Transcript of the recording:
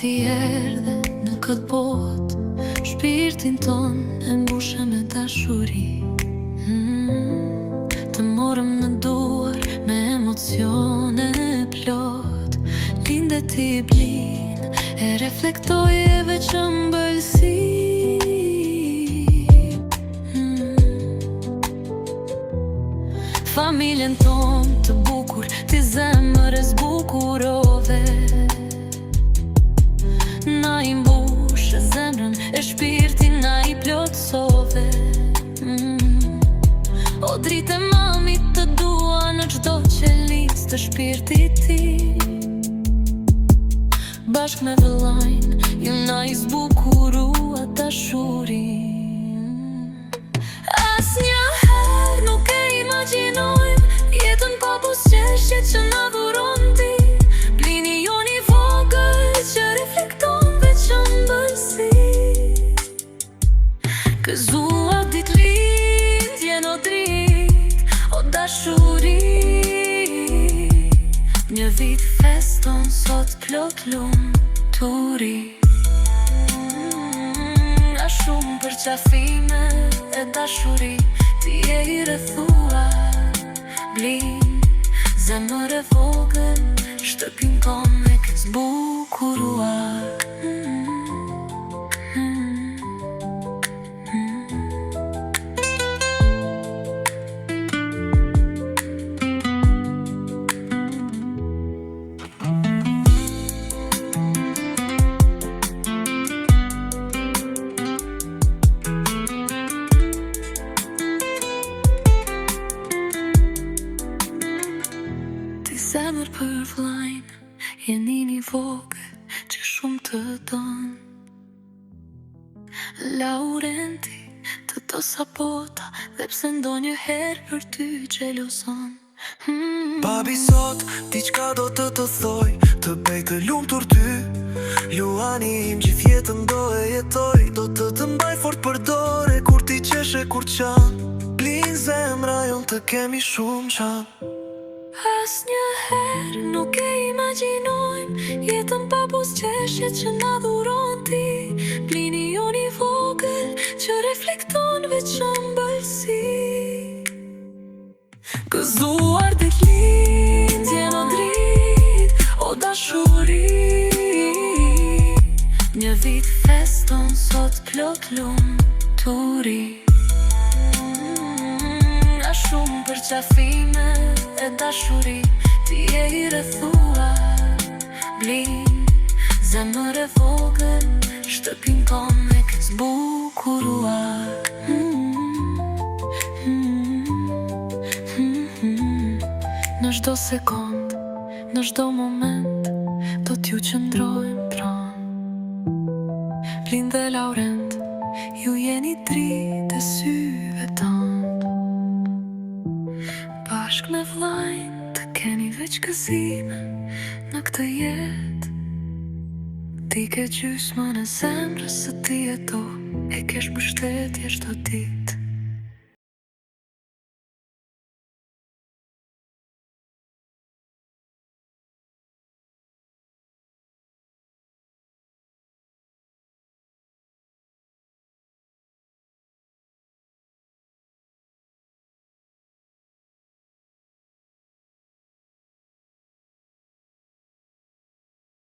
ti erdhe në këtë botë, shpirtin ton e mbushe me dashuri. Të morëm në duar me emocione plot, linde ti blin e reflektoj e veç ëmbëlsi. Familjen ton të bukur, ti zemër e zbukurove. Na i mbush e zemrën e shpirtin na i plotsove. O dritë e mamit të dua në çdo qelis të shpirtit ti. Bashk me vëllajn, ju na i zbukurua dashurin. Asnjëherë nuk e imagjinojmë jetën pa buzëqeshje që na dhuron ti. Blini joni vogël që reflekton veç ëmbëlsi. Gëzuar ditëlindje o dritë, o dashuri. Një vit feston sot plot lumturi. A shumë për qafime e dashuri, ti e i rrethuar. Blin, zemër e vogël, shtëpin ton me ke zbukuruar. Zemër për vllajn, jeni një vogël që shumë të don. Laurenti të do sapota, dhe pse ndonjëherë për ty xhelozon. Babi sot, diçka do të thoj, të bëj të lumtur ty. Luani im gjithë jetën do e jetoj, do të mbaj fort për dore, kur ti qeshe kur qan. Blin zemra jon të kemi shumë qan. Asnjëherë nuk e imagjinojmë jetën pa buzëqeshje që na dhuron ti. Blini joni vogël që reflekton veç ëmbëlsi. Gëzuar ditëlindje o dritë, o dashuri. Një vit feston sot plot lumturi. A shumë për qafime e dashuri, ti e i rrethuar. Blin, zemër e vogël, shtëpin ton me ke zbukuruar. Në çdo sekond, në çdo moment, do t'ju qëndrojmë pranë. Blin dhe Laurent, ju jeni dritë e syve tanë. Bashk me vllajn, të keni veç gëzime në këtë jetë. Ti ke gjysmën e zemrës së ti e do, e kesh mbështetje çdo ditë.